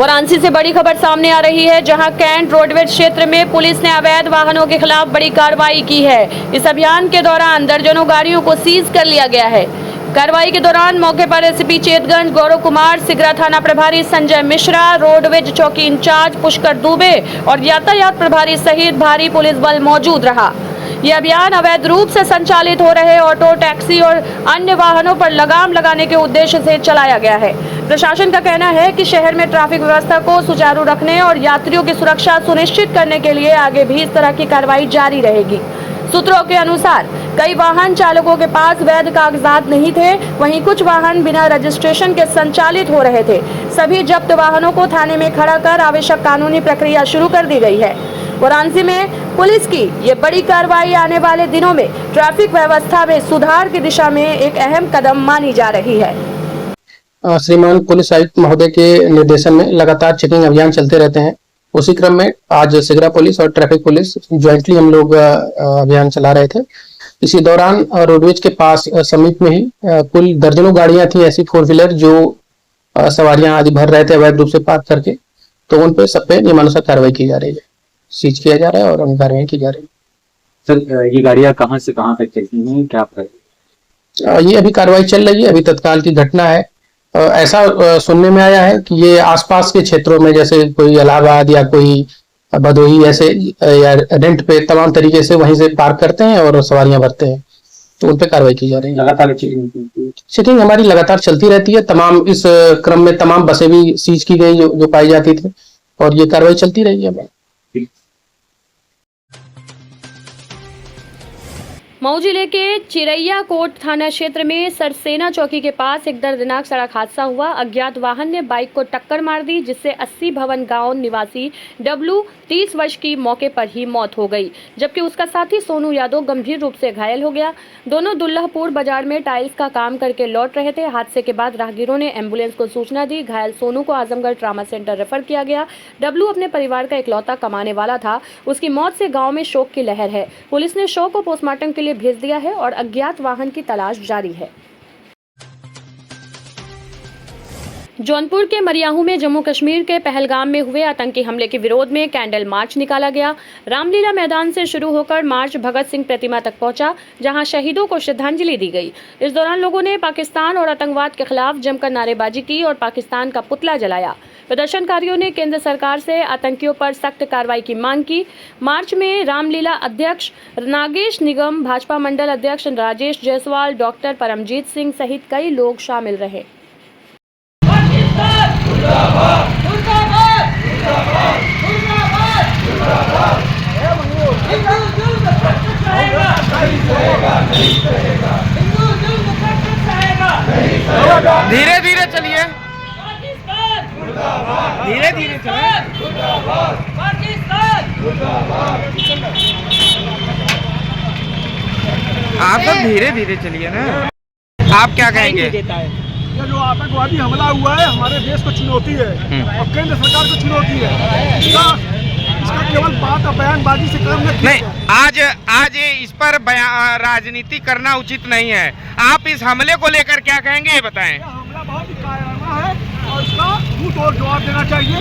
वाराणसी से बड़ी खबर सामने आ रही है, जहां कैंट रोडवेज क्षेत्र में पुलिस ने अवैध वाहनों के खिलाफ बड़ी कार्रवाई की है। इस अभियान के दौरान दर्जनों गाड़ियों को सीज कर लिया गया है। कार्रवाई के दौरान मौके पर एसपी चेतगंज गौरव कुमार, सिगरा थाना प्रभारी संजय मिश्रा, रोडवेज चौकी इंचार्ज पुष्कर दुबे और यातायात प्रभारी सहित भारी पुलिस बल मौजूद रहा। यह अभियान अवैध रूप से संचालित हो रहे ऑटो, टैक्सी और अन्य वाहनों पर लगाम लगाने के उद्देश्य से चलाया गया है। प्रशासन का कहना है कि शहर में ट्रैफिक व्यवस्था को सुचारू रखने और यात्रियों की सुरक्षा सुनिश्चित करने के लिए आगे भी इस तरह की कार्रवाई जारी रहेगी। सूत्रों के अनुसार कई वाहन चालकों के पास वैध कागजात नहीं थे, वहीं कुछ वाहन बिना रजिस्ट्रेशन के संचालित हो रहे थे। सभी जब्त वाहनों को थाने में खड़ा कर आवश्यक कानूनी प्रक्रिया शुरू कर दी गई है। वाराणसी में पुलिस की ये बड़ी कार्रवाई आने वाले दिनों में ट्रैफिक व्यवस्था में सुधार की दिशा में एक अहम कदम मानी जा रही है। श्रीमान पुलिस आयुक्त महोदय के निर्देशन में लगातार चेकिंग अभियान चलते रहते हैं। उसी क्रम में आज सिगरा पुलिस और ट्रैफिक पुलिस ज्वाइंटली हम लोग अभियान चला रहे थे। इसी दौरान रोडवेज के पास समीप में ही कुल दर्जनों गाड़ियां थी ऐसी 4 व्हीलर जो सवारियां आदि भर रहे थे अवैध रूप से पार्क करके, तो उन पे सब पे नियमानुसार कार्रवाई की जा रही है, सीज किया जा रहा है और कार्रवाई की जा रही है। सर, ये गाड़ियां कहां से कहां तक चलती हैं, क्या ये अभी कार्रवाई चल रही है, अभी तत्काल की घटना है। ऐसा सुनने में आया है कि ये आसपास के क्षेत्रों में जैसे कोई इलाहाबाद या कोई भदोही ऐसे या रेंट पे तमाम तरीके से वहीं से पार्क करते हैं और सवारियां भरते हैं, तो उन पे कार्रवाई की जा रही है। लगातार चेकिंग हमारी लगातार चलती रहती है। तमाम इस क्रम में तमाम बसें भी सीज की गई जो पाई जाती थी और ये कार्रवाई चलती रही है। मऊ जिले के चिरैया कोट थाना क्षेत्र में सरसेना चौकी के पास एक दर्दनाक सड़क हादसा हुआ। अज्ञात वाहन ने बाइक को टक्कर मार दी, जिससे 80 भवन गांव निवासी डब्लू 30 वर्ष की मौके पर ही मौत हो गई, जबकि उसका साथी सोनू यादव गंभीर रूप से घायल हो गया। दोनों दुल्लापुर बाजार में टाइल्स का काम करके लौट रहे थे। हादसे के बाद राहगीरों ने एम्बुलेंस को सूचना दी। घायल सोनू को आजमगढ़ ट्रामा सेंटर रेफर किया गया। डब्लू अपने परिवार का इकलौता कमाने वाला था। उसकी मौत से गाँव में शोक की लहर है। पुलिस ने शव को पोस्टमार्टम के लिए भेज दिया है और अज्ञात वाहन की तलाश जारी है। जौनपुर के मरियाहू में जम्मू कश्मीर के पहलगाम में हुए आतंकी हमले के विरोध में कैंडल मार्च निकाला गया। रामलीला मैदान से शुरू होकर मार्च भगत सिंह प्रतिमा तक पहुंचा, जहां शहीदों को श्रद्धांजलि दी गई। इस दौरान लोगों ने पाकिस्तान और आतंकवाद के खिलाफ जमकर नारेबाजी की और पाकिस्तान का पुतला जलाया। प्रदर्शनकारियों ने केंद्र सरकार से आतंकियों पर सख्त कार्रवाई की मांग की। मार्च में रामलीला अध्यक्ष नागेश निगम, भाजपा मंडल अध्यक्ष राजेश जायसवाल, डॉक्टर परमजीत सिंह सहित कई लोग शामिल रहे। धीरे धीरे चलिए, धीरे धीरे चलिए। आप सब धीरे धीरे चलिए ना। आप क्या कहेंगे? ये जो आतंकवादी हमला हुआ है हमारे देश को चुनौती है और केंद्र सरकार को चुनौती है। इसका केवल बात और बयानबाजी से काम नहीं। आज इस पर राजनीति करना उचित नहीं है। आप इस हमले को लेकर क्या कहेंगे, ये बताएं। हमला बहुत ही कायराना है और इसका मुंह तोड़ जवाब देना चाहिए।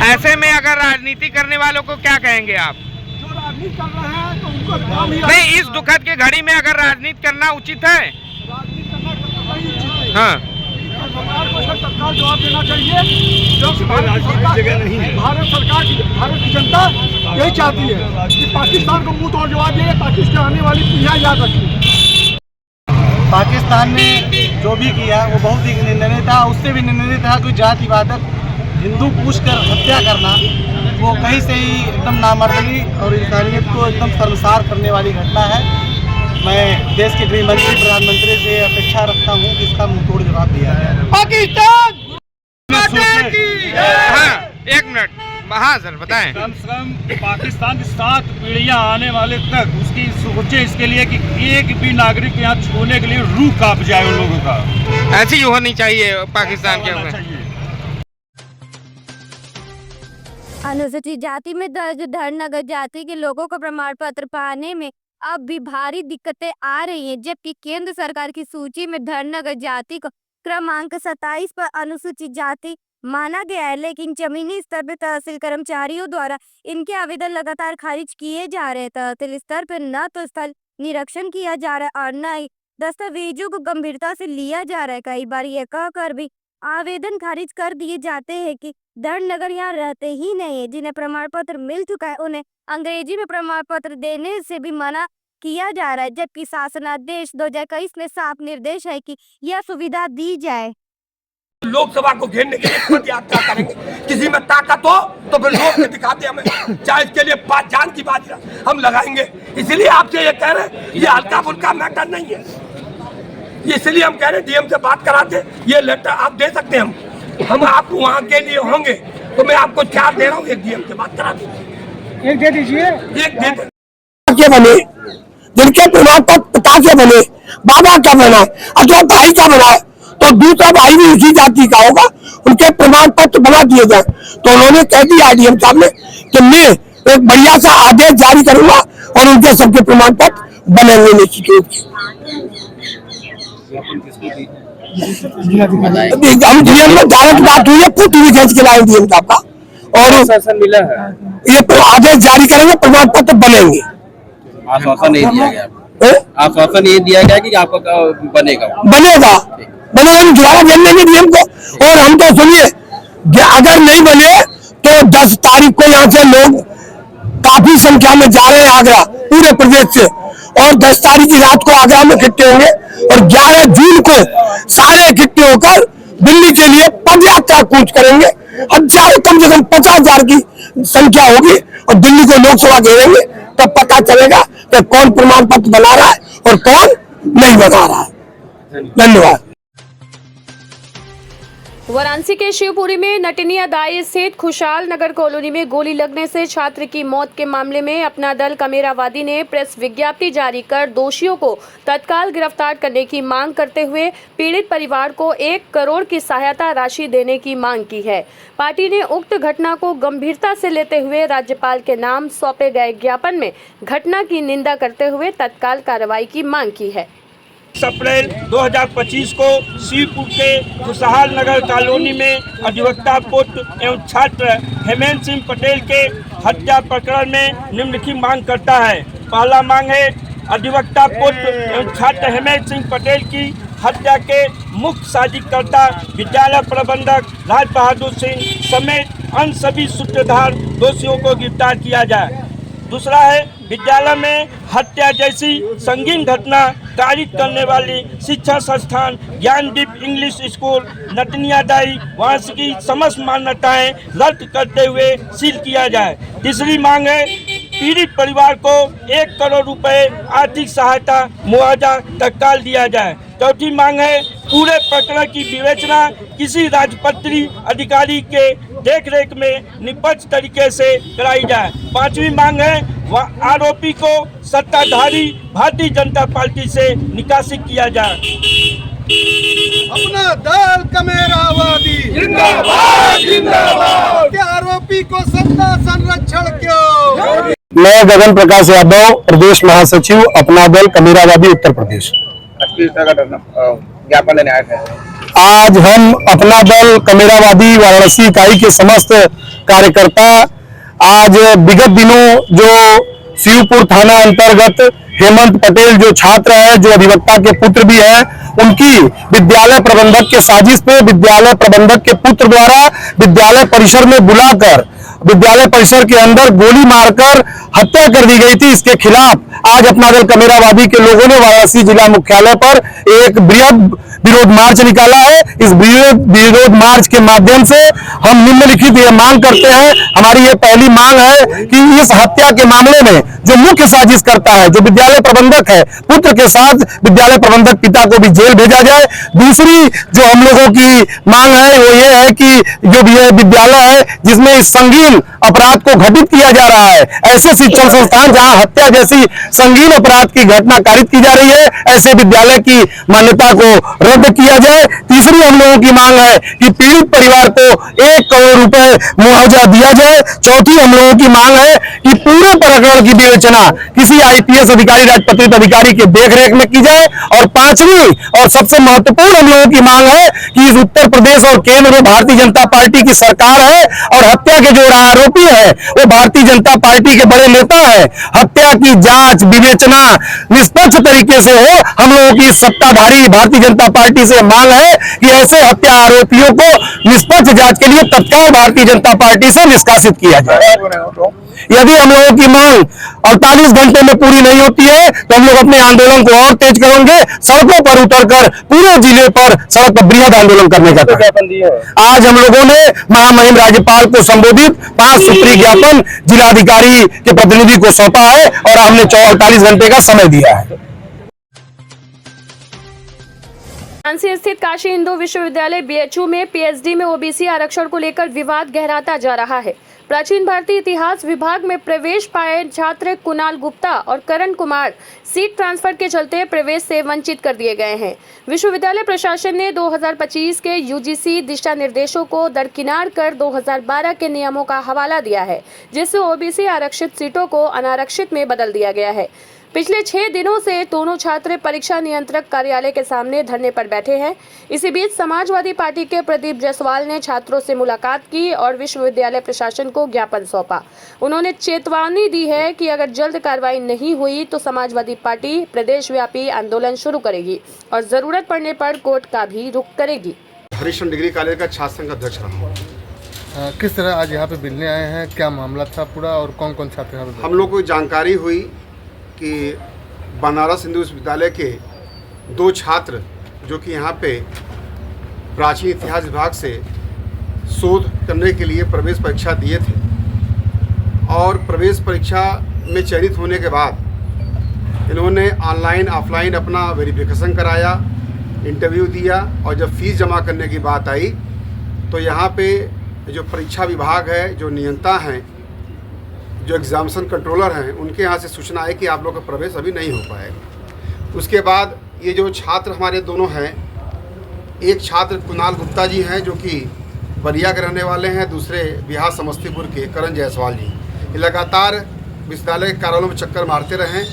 ऐसे में अगर राजनीति करने वालों को क्या कहेंगे आप? जो राजनीति कर रहे हैं तो उनको काम ही नहीं, इस दुखद के घड़ी में अगर राजनीति करना उचित है, राजनीति करना नहीं उचित है। हाँ, सरकार को इसका तत्काल जवाब देना चाहिए, क्योंकि भारत की जनता यही चाहती है कि पाकिस्तान को मुंह तोड़ जवाब दिए ताकि उसके आने वाली पीढ़ियां याद रखें। पाकिस्तान ने जो भी किया वो बहुत ही निंदनीय था। उससे भी निंदनीय था कोई जातिवादक हिंदू पूछकर हत्या करना, वो कहीं से ही एकदम नामर्दगी और इंसानियत को एकदम शर्मसार करने वाली घटना है। मैं देश के गृह मंत्री, प्रधानमंत्री से अपेक्षा रखता हूं कि इसका मुंहतोड़ जवाब दिया जाए। पाकिस्तान हाँ, 1 मिनट। हाँ सर, बताएं। कम से कम पाकिस्तान की 7 पीढ़ियां आने वाले तक उसकी सोचे इसके लिए कि एक भी नागरिक यहाँ छूने के लिए रूह कांप जाए उन लोगों का। ऐसी होनी चाहिए पाकिस्तान के में। अनुसूचित जाति में दर्ज धर्मनगर जाति के लोगों को प्रमाण पत्र पाने में अब भी भारी दिक्कतें आ रही हैं, जबकि केंद्र सरकार की सूची में धर्मनगर जाति को क्रमांक 27 पर अनुसूचित जाति माना गया है, लेकिन जमीनी स्तर पर तहसील कर्मचारियों द्वारा इनके आवेदन लगातार खारिज किए जा रहे हैं। तहसील स्तर पर न तो स्थल निरीक्षण किया जा रहा है और न ही दस्तावेजों को गंभीरता से लिया जा रहा है। कई बार ये कहकर भी आवेदन खारिज कर दिए जाते हैं कि धर्मनगर यहाँ रहते ही नहीं है। जिन्हें प्रमाण पत्र मिल चुका है उन्हें अंग्रेजी में प्रमाण पत्र देने से भी मना किया जा रहा है, जबकि शासनादेश 2021 में साफ निर्देश है कि यह सुविधा दी जाए। लोकसभा को घेरने के लिए पद यात्रा करेंगे, किसी में ताकत हो तो फिर लोग के दिखाते हमें, चाहे इसके लिए जान की बात हम लगाएंगे। इसलिए आपसे ये कह रहे हैं ये हल्का फुल्का मैटर नहीं है, इसलिए हम कह रहे हैं डीएम से बात कराते, ये लेटर आप दे सकते हैं, हम आप वहाँ के लिए होंगे तो मैं आपको 4 दे रहा हूँ, एक डीएम से बात करा दीजिए, एक दे दीजिए, एक दे दे बने जिनके प्रमाण पत्र पिता के बने, बाबा का बना अथवा भाई का बना तो दूसरा भाई भी उसी जाति का होगा, उनके प्रमाण पत्र बना दिए जाए। तो उन्होंने कह दिया डीएम साहब ने कि मैं एक बढ़िया सा आदेश जारी करूंगा और उनके सबके प्रमाण पत्र बनेंगे निश्चित रूप से। हम डीएम में डायरेक्ट बात हुई है, फोटो भी खींच के लाए डीएम साहब का, और मिला है, ये आदेश जारी करेंगे, प्रमाण पत्र बनेंगे। आश्वासन नहीं दिया गया, आश्वासन ये दिया गया कि आपका बनेगा बनेगा हम दोबारा देने देंगे डीएम को। और हम तो सुनिए अगर नहीं बने तो 10 तारीख को यहाँ से लोग काफी संख्या में जा रहे हैं आगरा पूरे प्रदेश से, और 10 तारीख की रात को आगरा में इकट्ठे होंगे और 11 जून को सारे इकट्ठे होकर दिल्ली के लिए पद यात्रा कूच करेंगे। हजार कम से कम 50,000 की संख्या होगी और दिल्ली को लोकसभा घेरेंगे, तब पता चलेगा कि कौन प्रमाण पत्र बना रहा है और कौन नहीं बना रहा है। धन्यवाद। वाराणसी के शिवपुरी में नटनियादाई स्थित खुशहाल नगर कॉलोनी में गोली लगने से छात्र की मौत के मामले में अपना दल कमेरावादी ने प्रेस विज्ञप्ति जारी कर दोषियों को तत्काल गिरफ्तार करने की मांग करते हुए पीड़ित परिवार को 1 करोड़ की सहायता राशि देने की मांग की है। पार्टी ने उक्त घटना को गंभीरता से लेते हुए राज्यपाल के नाम सौंपे गए ज्ञापन में घटना की निंदा करते हुए तत्काल कार्रवाई की मांग की है। 20 अप्रैल 2025 को शिवपुर के खुशहाल नगर कॉलोनी में अधिवक्ता पुत्र एवं छात्र हेमंत सिंह पटेल के हत्या प्रकरण में निम्नलिखित मांग करता है। पहला मांग है अधिवक्ता पुत्र एवं छात्र हेमंत सिंह पटेल की हत्या के मुख्य साजिशकर्ता विद्यालय प्रबंधक राज बहादुर सिंह समेत अन्य सभी सूत्रधार दोषियों को गिरफ्तार किया जाए। दूसरा है विद्यालय में हत्या जैसी संगीन घटना कारित करने वाली शिक्षा संस्थान ज्ञानदीप इंग्लिश स्कूल नटनियादाई वाराणसी की समस्त मान्यताएं रद्द करते हुए सील किया जाए। तीसरी मांग है पीड़ित परिवार को 1 करोड़ रुपए आर्थिक सहायता मुआवजा तत्काल दिया जाए। चौथी मांग है पूरे प्रकरण की विवेचना किसी राजपत्रित अधिकारी के देखरेख में निष्पक्ष तरीके से कराई जाए। पांचवी मांग है आरोपी को सत्ताधारी भारतीय जनता पार्टी से निकासित किया जाए। अपना दल कमेरावादी जिंदाबाद जिंदाबाद, आरोपी को सत्ता संरक्षण क्यों। मैं गगन प्रकाश यादव, प्रदेश महासचिव अपना दल कमेरावादी उत्तर प्रदेश। ज्ञापन देने आए थे। आज हम अपना दल कमेरावादी वाराणसी इकाई के समस्त कार्यकर्ता आज विगत दिनों जो शिवपुर थाना अंतर्गत हेमंत पटेल जो छात्र है, जो अधिवक्ता के पुत्र भी है, उनकी विद्यालय प्रबंधक के साजिश पे विद्यालय प्रबंधक के पुत्र द्वारा विद्यालय परिसर में बुलाकर विद्यालय परिसर के अंदर गोली मारकर हत्या कर दी गई थी। इसके खिलाफ आज अपना दल कमेरावादी के लोगों ने वाराणसी जिला मुख्यालय पर एक बृहद विरोध मार्च निकाला है। इस विरोध मार्च के माध्यम से हम निम्नलिखित ये मांग करते हैं। हमारी ये पहली मांग है कि इस हत्या के मामले में जो मुख्य साजिश करता है, जो विद्यालय प्रबंधक है, पुत्र के साथ विद्यालय प्रबंधक पिता को भी जेल भेजा जाए। दूसरी जो हम लोगों की मांग है वो ये है कि जो भी विद्यालय है जिसमें इस संगीन अपराध को घटित किया जा रहा है, ऐसे शिक्षण संस्थान जहां हत्या जैसी संगीन अपराध की घटना कारित की जा रही है, ऐसे विद्यालय की मान्यता को रद्द किया जाए। तीसरी हम लोगों की मांग है कि पीड़ित परिवार को 1 करोड़ रुपए मुआवजा दिया जाए। चौथी हम लोगों की मांग है कि पूरे प्रकरण की विवेचना किसी IPS अधिकारी, राजपत्रित अधिकारी के देखरेख में की जाए। और पांचवी और सबसे महत्वपूर्ण हम लोगों की मांग है कि इस उत्तर प्रदेश और केंद्र में भारतीय जनता पार्टी की सरकार है और हत्या के जो आरोपी है वो भारतीय जनता पार्टी के बड़े नेता है। हत्या की जांच विवेचना निष्पक्ष तरीके से हो। हम लोगों की सत्ताधारी भारतीय जनता पार्टी से मांग है कि ऐसे हत्या आरोपियों को निष्पक्ष जांच के लिए तत्काल भारतीय जनता पार्टी से निष्कासित किया जाए। यदि हम लोगों की मांग 48 घंटे में पूरी नहीं होती है तो हम लोग अपने आंदोलन को और तेज करेंगे। सड़कों पर उतरकर पूरे जिले पर सड़क पर बृहद आंदोलन करने का आज हम लोगों ने महामहिम राज्यपाल को संबोधित 5 सूत्री ज्ञापन जिलाधिकारी के प्रतिनिधि को सौंपा है और हमने 48 घंटे का समय दिया है। झांसी स्थित काशी हिंदू विश्वविद्यालय BHU में PhD में OBC आरक्षण को लेकर विवाद गहराता जा रहा है। प्राचीन भारतीय इतिहास विभाग में प्रवेश पाए छात्र कुणाल गुप्ता और करण कुमार सीट ट्रांसफर के चलते प्रवेश से वंचित कर दिए गए हैं। विश्वविद्यालय प्रशासन ने 2025 के UGC दिशा निर्देशों को दरकिनार कर 2012 के नियमों का हवाला दिया है, जिससे OBC आरक्षित सीटों को अनारक्षित में बदल दिया गया है। पिछले 6 दिनों से दोनों छात्र परीक्षा नियंत्रक कार्यालय के सामने धरने पर बैठे हैं। इसी बीच समाजवादी पार्टी के प्रदीप जायसवाल ने छात्रों से मुलाकात की और विश्वविद्यालय प्रशासन को ज्ञापन सौंपा। उन्होंने चेतावनी दी है कि अगर जल्द कार्रवाई नहीं हुई तो समाजवादी पार्टी प्रदेशव्यापी आंदोलन शुरू करेगी और जरूरत पड़ने पर कोर्ट का भी रुख करेगी। हरीश डिग्री कॉलेज का छात्र संघ अध्यक्ष रहा। किस तरह आज यहाँ पे मिलने आए हैं, क्या मामला था पूरा और कौन कौन छात्र यहाँ पे? हम लोग को जानकारी हुई कि बनारस हिंदू विश्वविद्यालय के 2 छात्र जो कि यहाँ पे प्राचीन इतिहास विभाग से शोध करने के लिए प्रवेश परीक्षा दिए थे और प्रवेश परीक्षा में चयनित होने के बाद इन्होंने ऑनलाइन ऑफलाइन अपना वेरिफिकेशन कराया, इंटरव्यू दिया और जब फीस जमा करने की बात आई तो यहाँ पे जो परीक्षा विभाग है, जो नियंता हैं, जो एग्जामिनेशन कंट्रोलर हैं, उनके यहाँ से सूचना है कि आप लोग का प्रवेश अभी नहीं हो पाएगा। उसके बाद ये जो छात्र हमारे दोनों हैं, एक छात्र कुणाल गुप्ता जी हैं जो कि बलिया के रहने वाले हैं, दूसरे बिहार समस्तीपुर के करण जायसवाल जी। ये लगातार विश्वविद्यालय के कार्यालयों में चक्कर मारते रहें,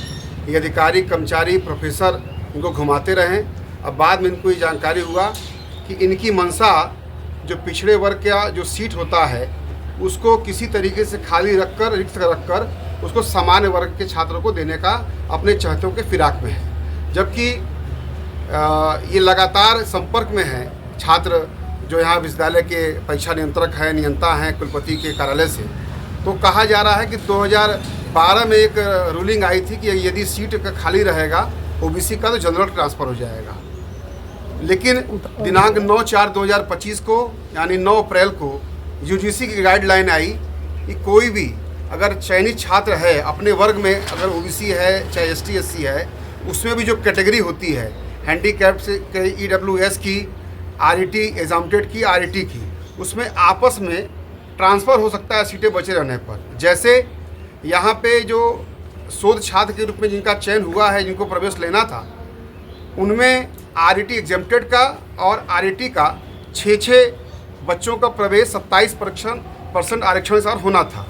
ये अधिकारी कर्मचारी प्रोफेसर इनको घुमाते रहें। अब बाद में इनको ये जानकारी हुआ कि इनकी मंशा जो पिछड़े वर्ग का जो सीट होता है उसको किसी तरीके से खाली रखकर, रिक्त रखकर उसको सामान्य वर्ग के छात्रों को देने का अपने चाहतों के फिराक में है। जबकि ये लगातार संपर्क में है छात्र जो यहाँ विश्वविद्यालय के परीक्षा नियंत्रक हैं, नियंता हैं कुलपति के कार्यालय से। तो कहा जा रहा है कि 2012 में एक रूलिंग आई थी कि यदि सीट का खाली रहेगा OBC का तो जनरल ट्रांसफ़र हो जाएगा। लेकिन दिनांक 9/4/2025 को यानी 9 अप्रैल को UGC की गाइडलाइन आई कि कोई भी अगर चयनित छात्र है अपने वर्ग में, अगर OBC है चाहे ST SC है, उसमें भी जो कैटेगरी होती है हैंडीकैप्ड के EWS की, RET एग्जाम्प्टेड की, RET की, उसमें आपस में ट्रांसफ़र हो सकता है सीटें बचे रहने पर। जैसे यहाँ पे जो शोध छात्र के रूप में जिनका चयन हुआ है, जिनको प्रवेश लेना था, उनमें RET एग्जाम्प्टेड का और RET का 6 बच्चों का प्रवेश 27% आरक्षण के साथ होना था।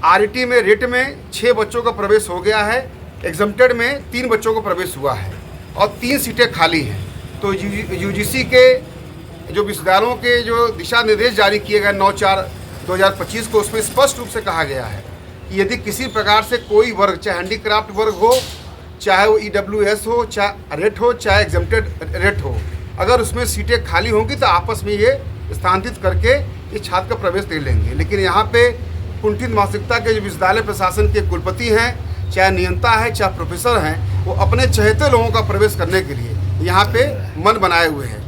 RET में रेट में 6 बच्चों का प्रवेश हो गया है, एग्जाम्प्टेड में 3 बच्चों का प्रवेश हुआ है और 3 सीटें खाली हैं। तो UGC के जो विश्वविद्यालयों के जो दिशा निर्देश जारी किए गए 9/4/2025 को, उसमें स्पष्ट रूप से कहा गया है कि यदि किसी प्रकार से कोई वर्ग, चाहे हैंडीक्राफ्ट वर्ग हो, चाहे वो EWS हो, चाहे रेट हो, चाहे एग्जाम्प्टेड रेट हो, अगर उसमें सीटें खाली होंगी तो आपस में ये स्थानांतरित करके ये छात्र का प्रवेश ले लेंगे। लेकिन यहाँ पे कुंठित मानसिकता के जो विश्वविद्यालय प्रशासन के कुलपति हैं, चाहे नियंता है, चाहे प्रोफेसर हैं, वो अपने चहेते लोगों का प्रवेश करने के लिए यहाँ पे मन बनाए हुए हैं।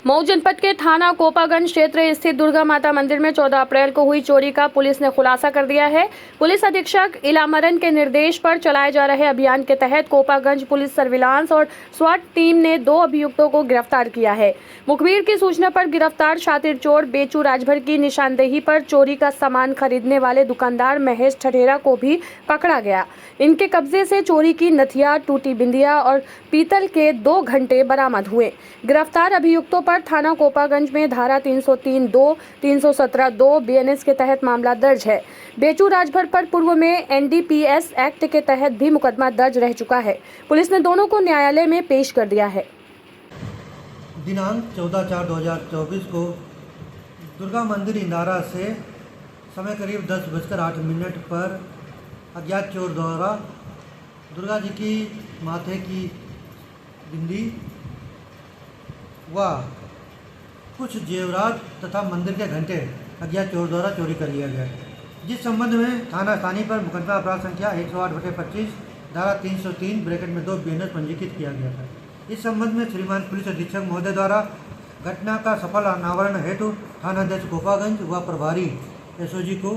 मऊ जनपद के थाना कोपागंज क्षेत्र स्थित दुर्गा माता मंदिर में 14 अप्रैल को हुई चोरी का पुलिस ने खुलासा कर दिया है। पुलिस अधीक्षक इलामरन के निर्देश पर चलाए जा रहे अभियान के तहत कोपागंज पुलिस सर्विलांस और स्वाट टीम ने 2 अभियुक्तों को गिरफ्तार किया है। मुखबिर की सूचना पर गिरफ्तार शातिर चोर बेचू राजभर की निशानदेही पर चोरी का सामान खरीदने वाले दुकानदार महेश ठठेरा को भी पकड़ा गया। इनके कब्जे से चोरी की नथिया, टूटी बिंदिया और पीतल के 2 घंटे बरामद हुए। गिरफ्तार अभियुक्तों पर थाना कोपागंज में धारा 303(2), 317(2) BNS के तहत मामला दर्ज है। बेचू राजभर पर पूर्व में NDPS एक्ट के तहत भी मुकदमा दर्ज रह चुका है। पुलिस ने दोनों को न्यायालय में पेश कर दिया है। दिनांक 14/4/2024 को दुर्गा मंदिर इंदारा से समय करीब 10:08 पर अज्ञात चोर द्वारा दुर्गा जी की माथे की बिंदी व कुछ जेवरात तथा मंदिर के घंटे अज्ञात चोर द्वारा चोरी कर लिया गया, जिस संबंध में थाना स्थानीय पर मुकदमा अपराध संख्या 108/25 धारा 303(2) BNS पंजीकृत किया गया था। इस संबंध में श्रीमान पुलिस अधीक्षक महोदय द्वारा घटना का सफल अनावरण हेतु थानाध्यक्ष कोपागंज व प्रभारी SOG को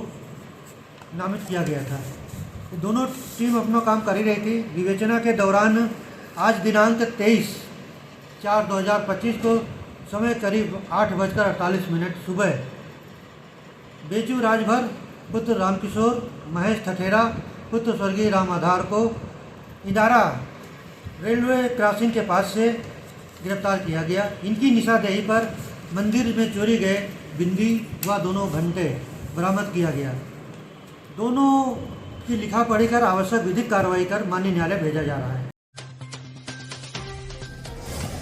नामित किया गया था। दोनों टीम अपना काम कर ही रही थी। विवेचना के दौरान आज दिनांक 23/4/2025 को समय करीब 8:48 सुबह बेचू राजभर पुत्र रामकिशोर, महेश ठठेरा पुत्र स्वर्गीय राम आधार को इंदारा रेलवे क्रॉसिंग के पास से गिरफ्तार किया गया। इनकी निशानदेही पर मंदिर में चोरी गए बिंदी व 2 घंटे बरामद किया गया। दोनों की लिखा पढ़ी कर आवश्यक विधिक कार्रवाई कर माननीय न्यायालय भेजा जा रहा है।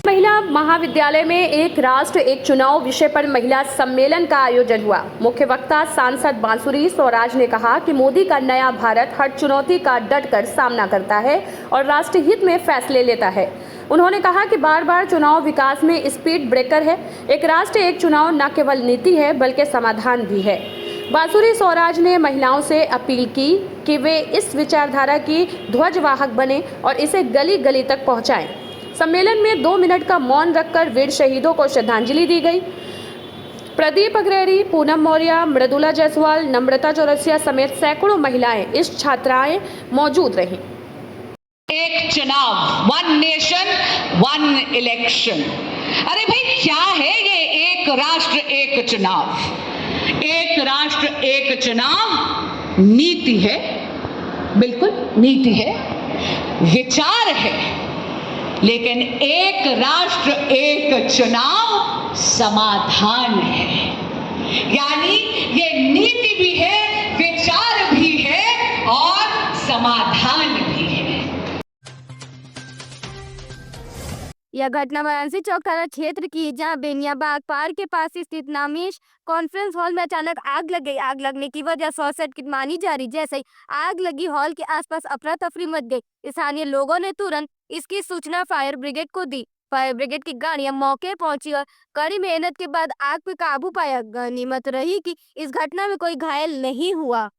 महिला महाविद्यालय में एक राष्ट्र एक चुनाव विषय पर महिला सम्मेलन का आयोजन हुआ। मुख्य वक्ता सांसद बांसुरी स्वराज ने कहा कि मोदी का नया भारत हर चुनौती का डटकर सामना करता है और राष्ट्र हित में फैसले लेता है। उन्होंने कहा कि बार बार चुनाव विकास में स्पीड ब्रेकर है। एक राष्ट्र एक चुनाव न केवल नीति है बल्कि समाधान भी है। बांसुरी स्वराज ने महिलाओं से अपील की कि वे इस विचारधारा की ध्वजवाहक बने और इसे गली गली तक पहुंचाएं। सम्मेलन में 2 मिनट का मौन रखकर वीर शहीदों को श्रद्धांजलि दी गई। प्रदीप अग्रेरी, पूनम मौर्य, मृदुला जायसवाल, नम्रता चौरसिया समेत सैकड़ों महिलाएं इस छात्राएं मौजूद रहीं। एक चुनाव, 1 नेशन 1 इलेक्शन। अरे भाई क्या है ये एक राष्ट्र एक चुनाव? एक राष्ट्र एक चुनाव नीति है, बिल्कुल नीति है, विचार है, लेकिन एक राष्ट्र एक चुनाव समाधान है। यानी ये नीति भी है, विचार भी है और समाधान भी है। यह घटना वाराणसी चौक थाना क्षेत्र की है, जहां बेनियाबाग पार्क के पास स्थित नामेश कॉन्फ्रेंस हॉल में अचानक आग लग गई। आग लगने की वजह शॉर्ट सर्किट मानी जा रही। जैसे ही आग लगी, हॉल के आसपास अफरा तफरी मच गई। स्थानीय लोगों ने तुरंत इसकी सूचना फायर ब्रिगेड को दी। फायर ब्रिगेड की गाड़ियां मौके पहुंची और कड़ी मेहनत के बाद आग पर काबू पाया। गनीमत रही कि इस घटना में कोई घायल नहीं हुआ।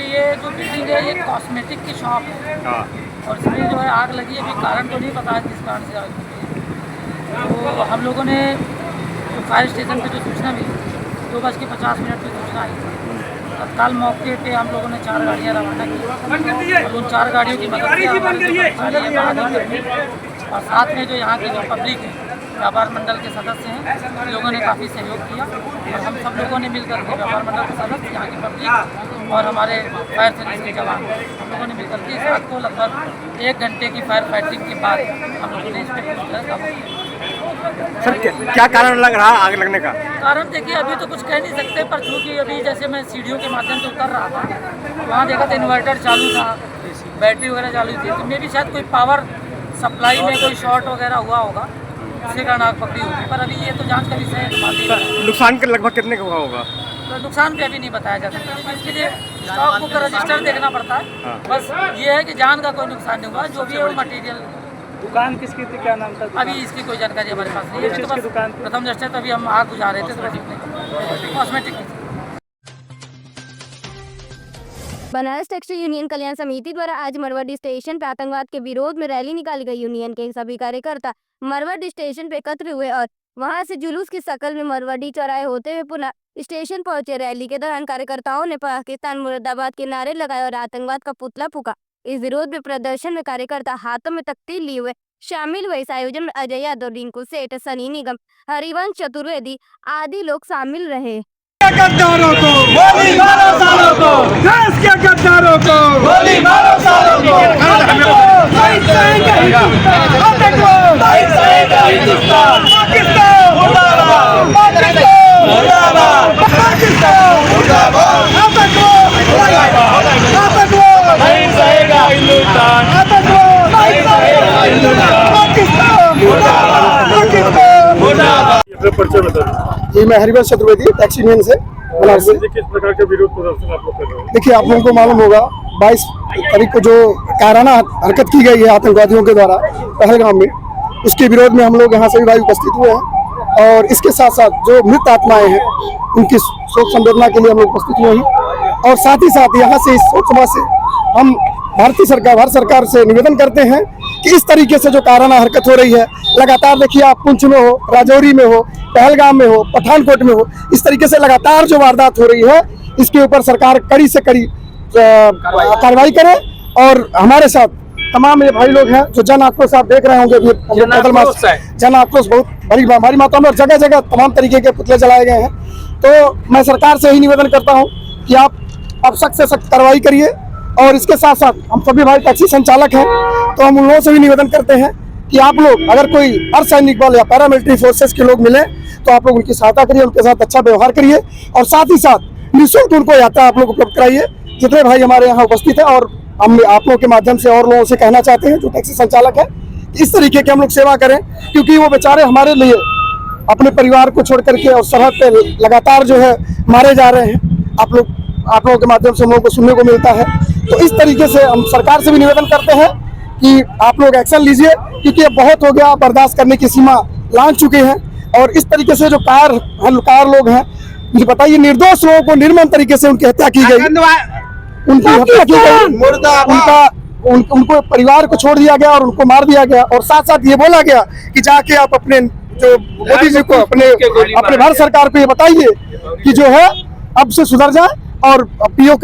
ये जो बिल्डिंग है ये कॉस्मेटिक की शॉप है और इसमें जो है आग लगी। अभी कारण तो नहीं पता है किस कारण से आग लगी। तो हम लोगों ने जो फायर स्टेशन पे जो सूचना मिली 2:50 की सूचना आई। तत्काल मौके पे हम लोगों ने 4 गाड़ियाँ रवाना की और उन 4 गाड़ियों की मदद से और साथ में जो यहाँ की जो पब्लिक है, व्यापार मंडल के सदस्य हैं, इन लोगों ने काफ़ी सहयोग किया और हम सब लोगों ने मिलकर के व्यापार मंडल के सदस्य, यहाँ की पब्लिक और हमारे फायर सर्विस के जवान, हम लोगों ने मिलकर के इस आग को लगभग 1 घंटे की फायर फाइटिंग के बाद हम लोगों ने इस पर पूरी तरह काबू किया। सर क्या कारण लग रहा आग लगने का? कारण देखिए अभी तो कुछ कह नहीं सकते, पर चूँकि अभी जैसे मैं सीढ़ियों के माध्यम से उतर रहा था, वहाँ देखा तो इन्वर्टर चालू था, बैटरी वगैरह चालू थी, तो मे भी शायद कोई पावर सप्लाई में कोई शॉर्ट वगैरह हुआ होगा, उसके कारण आग पकड़ी होगी। पर अभी ये तो जांच का विषय है। नुकसान के लगभग कितने का हुआ होगा? तो नुकसान भी अभी नहीं बताया जा सकता, क्योंकि इसके लिए स्टॉक बुक का रजिस्टर देखना पड़ता है। बस ये है कि जान का कोई नुकसान नहीं हुआ, जो भी है वो मटेरियल। दुकान किसकी थी, क्या नाम था? अभी इसकी कोई जानकारी हमारे पास नहीं है। तो बस दुकान प्रथम दृष्टया तो अभी हम आग बुझा रहे थे, तो बस कॉस्मेटिक की। बनारस टेक्सटाइल यूनियन कल्याण समिति द्वारा आज मरवाडी स्टेशन पे आतंकवाद के विरोध में रैली निकाली गई। यूनियन के सभी कार्यकर्ता मरवाडी स्टेशन पे एकत्र हुए और वहां से जुलूस की शक्ल में मरवाडी चौराहे होते हुए पुनः स्टेशन पहुंचे। रैली के दौरान कार्यकर्ताओं ने पाकिस्तान मुर्दाबाद के नारे लगाए और आतंकवाद का पुतला फूका। इस विरोध में प्रदर्शन में कार्यकर्ता हाथों में तख्ती लिए हुए शामिल हुए। इस आयोजन में अजय यादव, रिंकू सेठ, सनी निगम, हरिवंश चतुर्वेदी आदि लोग शामिल रहे। गद्दारों को गोली मारो, सालों को देश के गद्दारों को गोली मारो, सालों को नहीं सहेगा हिंदुस्तान, नहीं सहेगा हिंदुस्तान। पाकिस्तान मुर्दाबाद, पाकिस्तान मुर्दाबाद, पाकिस्तान मुर्दाबाद। आतंकवाद नहीं सहेगा हिंदुस्तान, आतंकवाद नहीं सहेगा हिंदुस्तान। पाकिस्तान मुर्दाबाद, पाकिस्तान मुर्दाबाद। जी, मैं हरिवंश चतुर्वेदी टैक्सी यूनियन से बनारस से। किस प्रकार के विरोध प्रदर्शन आप लोग कर रहे हैं? देखिए, आप लोगों को मालूम होगा 22 तारीख को जो कायराना हरकत की गई है आतंकवादियों के द्वारा पहलगाम में, उसके विरोध में हम लोग यहाँ सभी भाई उपस्थित हुए हैं। और इसके साथ साथ जो मृत आत्माएं हैं उनकी शोक संवेदना के लिए हम लोग उपस्थित हुए हैं। और साथ ही साथ यहाँ से इस शोक सभा से हम भारत सरकार से निवेदन करते हैं कि इस तरीके से जो कायराना हरकत हो रही है लगातार, देखिए आप पुंछ में हो, राजौरी में हो, पहलगाम में हो, पठानकोट में हो, इस तरीके से लगातार जो वारदात हो रही है, इसके ऊपर सरकार कड़ी से कड़ी कार्रवाई करे। और हमारे साथ तमाम ये भाई लोग हैं जो जन आक्रोश आप देख रहे होंगे, जन आक्रोश बहुत भारी मात्रा में और जगह जगह तमाम तरीके के पुतले जलाए गए हैं। तो मैं सरकार से ही निवेदन करता हूँ कि आप अब सख्त से सख्त कार्रवाई करिए। और इसके साथ साथ हम सभी भाई टैक्सी संचालक हैं, तो हम उन लोगों से भी निवेदन करते हैं कि आप लोग अगर कोई अर्धसैनिक बल या पैरामिलिट्री फोर्सेस के लोग मिले तो आप लोग उनकी सहायता करिए, उनके साथ अच्छा व्यवहार करिए और साथ ही साथ निःशुल्क उनको यात्रा आप लोग उपलब्ध कराइए। जितने भाई हमारे यहाँ उपस्थित हैं, और हम आप लोगों के माध्यम से और लोगों से कहना चाहते हैं जो टैक्सी संचालक है, इस तरीके की हम लोग सेवा करें, क्योंकि वो बेचारे हमारे लिए अपने परिवार को छोड़ करके और सरहद पे लगातार जो है मारे जा रहे हैं। आप लोगों के माध्यम से हम लोगों को सुनने को मिलता है। तो इस तरीके से हम सरकार से भी निवेदन करते हैं कि आप लोग एक्शन लीजिए, क्योंकि ये बहुत हो गया, बर्दाश्त करने की सीमा लांघ चुके हैं। और इस तरीके से जो कार लोग हैं, मुझे बताइए, निर्दोष लोगों को निर्मम तरीके से उनकी हत्या की गई, उनको परिवार को छोड़ दिया गया और उनको मार दिया गया। और साथ साथ ये बोला गया कि जाके आप अपने जो मोदी जी को, अपने भारत सरकार को ये बताइए कि जो है अब से सुधर जाए और पीओ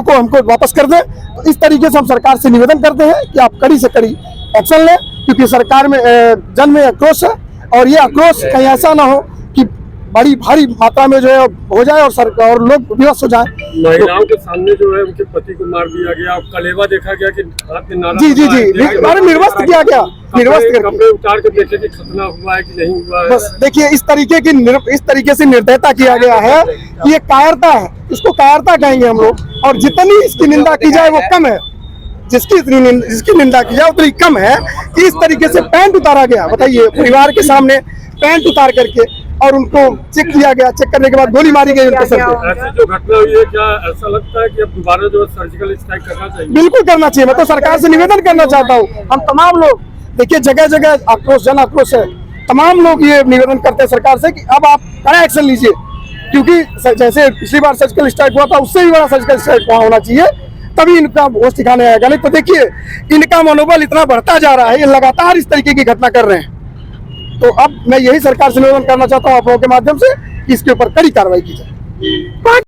को हमको वापस कर दें। तो इस तरीके से हम सरकार से निवेदन करते हैं कि आप कड़ी से कड़ी एक्शन लें, क्योंकि सरकार में जन में आक्रोश है और ये आक्रोश कहीं ऐसा ना हो कि बड़ी भारी मात्रा में जो है हो जाए और लोग विवश हो जाए। महिलाओं के सामने जो है उनके पति को मार दिया गया, कलेवा देखा गया कि हाथ में नारा, जी निर्वस्त किया गया, निर्वस्त कपड़े उतार के देखे कि खतना हुआ है कि नहीं हुआ है। बस देखिए, इस तरीके से निर्दयता किया गया है कि ये कायरता है, इसको कायरता कहेंगे हम लोग। और जितनी इसकी निंदा की जाए वो कम है, जिसकी निंदा की जाए उतनी कम है कि इस तरीके से पैंट उतारा गया। बताइए, परिवार के सामने पैंट उतार करके और उनको चेक किया गया, चेक करने के बाद गोली मारी गई उनके सर पे। ऐसी जो घटना हुई है, क्या ऐसा लगता है कि अब दोबारा जो सर्जिकल स्ट्राइक करना चाहिए? बिल्कुल करना चाहिए। मैं तो सरकार से निवेदन करना चाहता हूँ, हम तमाम लोग, देखिए जगह जगह आक्रोश, जन आक्रोश है, तमाम लोग ये निवेदन करते हैं सरकार से कि अब आप कड़ा एक्शन लीजिए, क्योंकि जैसे पिछली बार सर्जिकल स्ट्राइक हुआ था उससे भी बड़ा सर्जिकल स्ट्राइक वहाँ होना चाहिए, तभी इनका होश ठिकाने आएगा। नहीं तो देखिए, इनका मनोबल इतना बढ़ता जा रहा है, ये लगातार इस तरीके की घटना कर रहे हैं। तो अब मैं यही सरकार से निवेदन करना चाहता हूँ आप लोगों के माध्यम से कि इसके ऊपर कड़ी कार्रवाई की जाए।